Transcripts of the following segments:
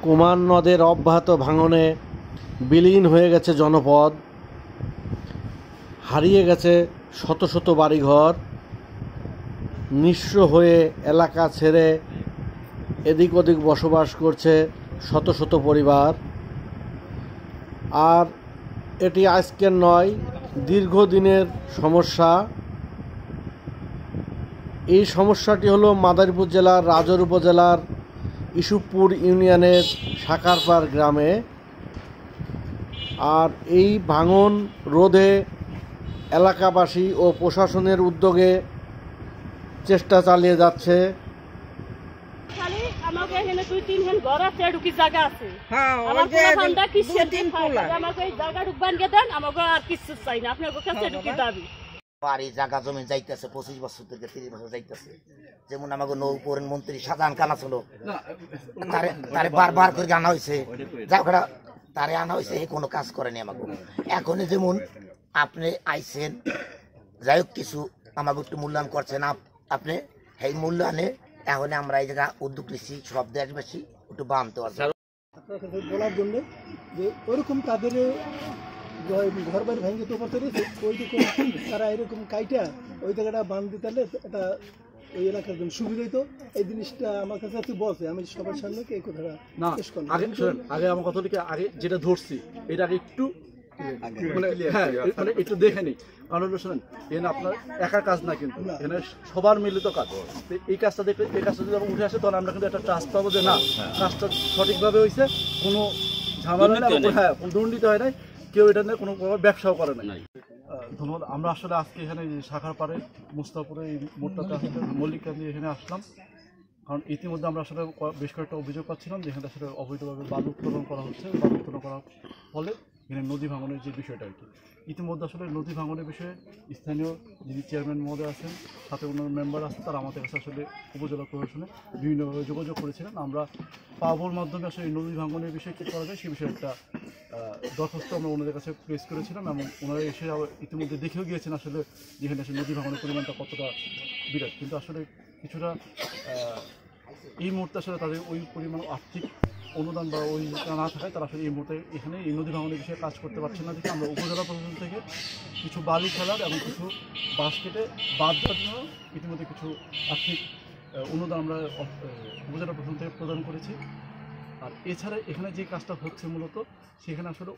কুমার নদের অব্যাহত ভাঙনে বিলীন হয়ে গেছে জনপদ, হারিয়ে গেছে শত শত বাড়িঘর, নিঃস্ব হয়ে এলাকা ছেড়ে এদিক ওদিক বসবাস করছে শত শত পরিবার। আর এটি আজকের নয়, দীর্ঘদিনের সমস্যা। এই সমস্যাটি হলো মাদারীপুর জেলার রাজৌর উপজেলার ইসুফপুর ইউনিয়নের সাকারপাড় গ্রামে। আর এই ভাঙন রোধে এলাকাবাসী ও প্রশাসনের উদ্যোগে চেষ্টা চালিয়ে যাচ্ছে। বাড়ি জায়গা জমি যাইতেছে 25 বছর থেকে 30 বছর যাইতেছে। যেমন আমাকে নৌপরের মন্ত্রী শাহজাহান খান ছিল, তারে বারবার করে আনা হয়েছে, যারা তারে আনা হয়েছে এই কোনো কাজ করেনি আমাকে। এখন যেমন আপনি আইছেন, যাই হোক কিছু আমাকে একটু মূল্যায়ন করছেন আপনি, এই মূল্যায়নে এখন আমরা এই জায়গা উদ্যোগ নিচ্ছি সব দেশবাসী একটু বানতে পারছি বলার জন্য যে ওরকম তাদের ঘর বাড়ি ভেঙে তো করতে রয়েছে, ওইরকম তারা এরকম কাইটা ওই জায়গাটা বাঁধ দিতে হলে এটা ওই এলাকার জন্য সুবিধা হইতো। এই জিনিসটা আমার কাছে একটু বলছে, আমি সবার সামনে এই কথাটা শেষ করলাম। আগে আমার কথা লিখে আগে যেটা ধরছি এটা আগে একটু একটু দেখে নিই। কারণ হলো শোনেন, এখানে আপনার একার কাজ না, কিন্তু এখানে সবার মিলিত কাজ। এই কাজটা দেখলে, এই কাজটা যদি উঠে আসে তখন আমরা কিন্তু একটা ট্রাস্ট পাবো যে না, কাজটা সঠিকভাবে হয়েছে, কোনো ঝামেলা নেই, কোনো দুর্নীতি হয় নাই, কেউ এটা নিয়ে কোনো ব্যবসাও করে নাই। ধন্যবাদ। আমরা আসলে আজকে এখানে সাকারপাড়ে মুস্তাপুরে এই মোড়টাতে আসলে মল্লিকা দিয়ে এখানে আসলাম, কারণ ইতিমধ্যে আমরা আসলে বেশ কয়েকটা অভিযোগ পাচ্ছিলাম যেখানে আসলে অবৈধভাবে বালু উত্তোলন করা হচ্ছে। বালু উত্তোলন করার ফলে এখানে নদী ভাঙনের যে বিষয়টা আর কি, ইতিমধ্যে আসলে নদী ভাঙনের বিষয়ে স্থানীয় যিনি চেয়ারম্যান মহোদয় আছেন, সাথে অন্য মেম্বার আছেন, তারা আমাদের কাছে আসলে উপজেলা প্রশাসনে বিভিন্নভাবে যোগাযোগ করেছিলেন। আমরা পাওয়ার মাধ্যমে আসলে এই নদী ভাঙনের বিষয়ে কী করা যায় সে বিষয়ে একটা দরখাস্ত আমরা ওনাদের কাছে প্রেস করেছিলাম, এবং ওনারা এসে ইতিমধ্যে দেখেও গিয়েছেন আসলে যেখানে আসলে নদী ভাঙনের পরিমাণটা কতটা বিরাট। কিন্তু আসলে কিছুটা এই মুহূর্তে আসলে তাদের ওই পরিমাণ আর্থিক অনুদান বা ওই না থাকায় তারা আসলে এই মুহূর্তে এখানে এই নদী ভাঙনের বিষয়ে কাজ করতে পারছেন না। দেখে আমরা উপজেলা প্রশাসন থেকে কিছু বালি ফেলার এবং কিছু বাঁশ কেটে বাদ দেওয়ার জন্য ইতিমধ্যে কিছু আর্থিক অনুদান আমরা উপজেলা প্রশাসন থেকে প্রদান করেছি। আর এছাড়া এখানে যে কাজটা হচ্ছে মূলত সেখানে আসলে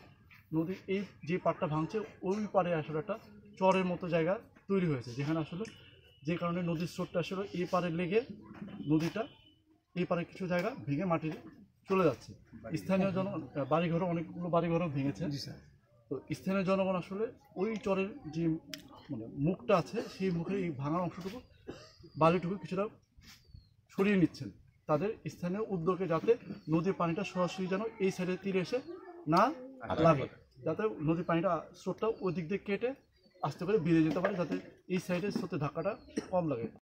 নদীর এই যে পাড়টা ভাঙছে ওই পাড়ে আসলে একটা চরের মতো জায়গা তৈরি হয়েছে, যেখানে আসলে যে কারণে নদীর স্রোতটা আসলে এই পাড়ে লেগে নদীটা এই পাড়ে কিছু জায়গা ভেঙে মাটির চলে যাচ্ছে। স্থানীয় বাড়িঘরও অনেকগুলো বাড়িঘরও ভেঙেছে। তো স্থানীয় জনগণ আসলে ওই চরের যে মুখটা আছে সেই মুখে এই ভাঙা অংশটুকু বালিটুকু কিছুটা সরিয়ে নিচ্ছেন তাদের স্থানীয় উদ্যোগে, যাতে নদীর পানিটা সরাসরি যেন এই সাইডে তীরে এসে না লাগে, যাতে নদীর পানিটা স্রোতটা ওই দিক দিয়ে কেটে আস্তে করে বেরিয়ে যেতে পারে, যাতে এই সাইডের স্রোতের ধাক্কাটা কম লাগে।